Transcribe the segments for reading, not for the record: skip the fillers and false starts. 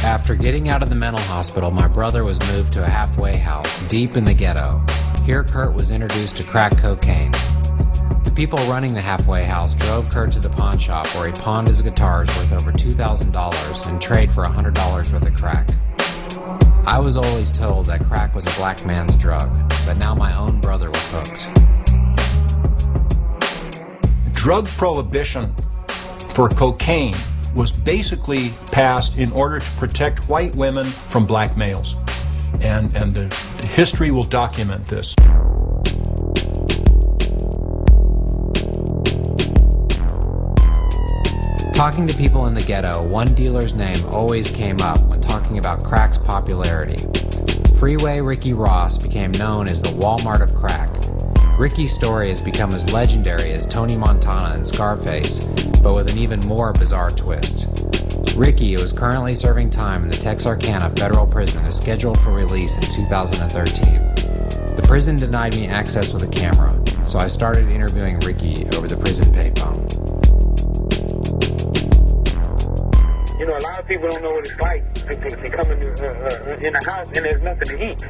After getting out of the mental hospital, my brother was moved to a halfway house deep in the ghetto. Here Kurt was introduced to crack cocaine. The people running the halfway house drove Kurt to the pawn shop where he pawned his guitars worth over $2,000 and traded for $100 worth of crack. I was always told that crack was a black man's drug, but now my own brother was hooked. Drug prohibition for cocaine was basically passed in order to protect white women from black males. And the history will document this. Talking to people in the ghetto, one dealer's name always came up when talking about crack's popularity. Freeway Ricky Ross became known as the Walmart of crack. Ricky's story has become as legendary as Tony Montana and Scarface, but with an even more bizarre twist. Ricky, who is currently serving time in the Texarkana Federal Prison, is scheduled for release in 2013. The prison denied me access with a camera, so I started interviewing Ricky over the prison payphone. You know, a lot of people don't know what it's like to come in a house and there's nothing to eat.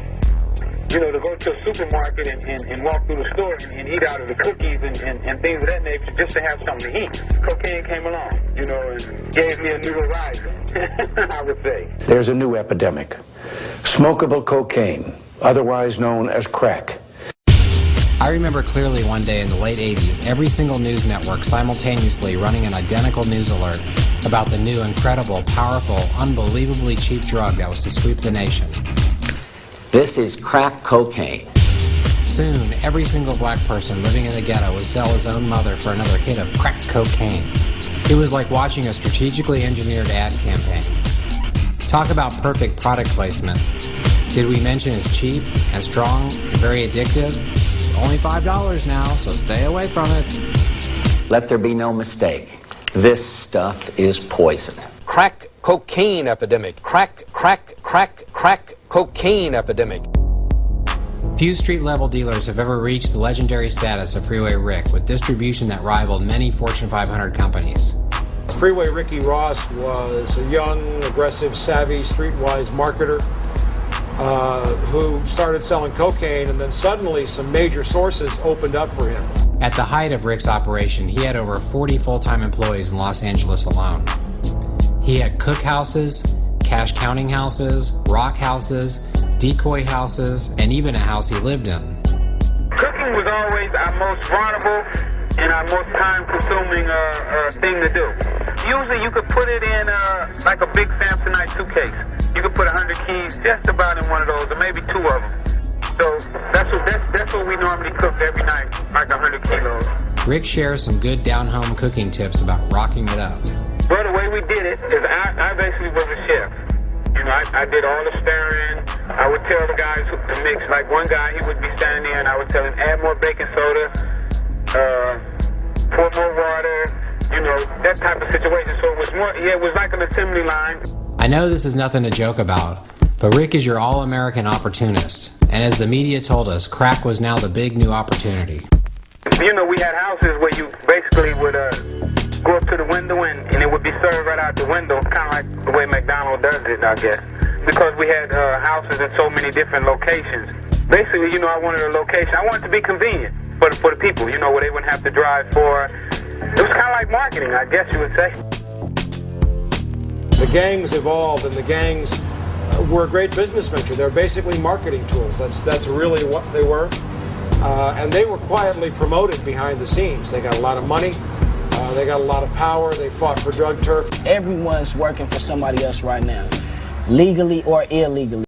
You know, to go to a supermarket and walk through the store and eat out of the cookies and things of that nature just to have something to eat. Cocaine came along, you know, and gave me a new horizon, I would say. There's a new epidemic. Smokable cocaine, otherwise known as crack. I remember clearly one day in the late 80s, every single news network simultaneously running an identical news alert about the new, incredible, powerful, unbelievably cheap drug that was to sweep the nation. This is crack cocaine. Soon, every single black person living in the ghetto would sell his own mother for another hit of crack cocaine. It was like watching a strategically engineered ad campaign. Talk about perfect product placement. Did we mention it's cheap and strong and very addictive? Only $5 now, so stay away from it. Let there be no mistake. This stuff is poison. Crack cocaine epidemic. Crack cocaine epidemic. Few street-level dealers have ever reached the legendary status of Freeway Rick, with distribution that rivaled many Fortune 500 companies. Freeway Ricky Ross was a young, aggressive, savvy, streetwise marketer who started selling cocaine, and then suddenly some major sources opened up for him. At the height of Rick's operation, he had over 40 full-time employees in Los Angeles alone. He had cookhouses, cash counting houses, rock houses, decoy houses, and even a house he lived in. Cooking was always our most vulnerable and our most time-consuming thing to do. Usually you could put it in like a big Samsonite suitcase. You could put 100 keys just about in one of those, or maybe two of them. So that's what we normally cook every night, like 100 kilos. Rick shares some good down-home cooking tips about rocking it up. Well, the way we did it is I basically was a chef. You know, I did all the stirring. I would tell the guys to mix. Like one guy, he would be standing there, and I would tell him, add more baking soda, pour more water, you know, that type of situation. So it was more, yeah, it was like an assembly line. I know this is nothing to joke about, but Rick is your all-American opportunist. And as the media told us, crack was now the big new opportunity. You know, we had houses where you basically would go up to the window and it would be served right out the window, kind of like the way McDonald's does it, I guess. Because we had houses in so many different locations. Basically, you know, I wanted a location. I wanted to be convenient for the people, you know, where they wouldn't have to drive for. It was kind of like marketing, I guess you would say. The gangs evolved, and the gangs were a great business venture. They're basically marketing tools. That's really what they were. And they were quietly promoted behind the scenes. They got a lot of money. They got a lot of power. They fought for drug turf. Everyone's working for somebody else right now, legally or illegally.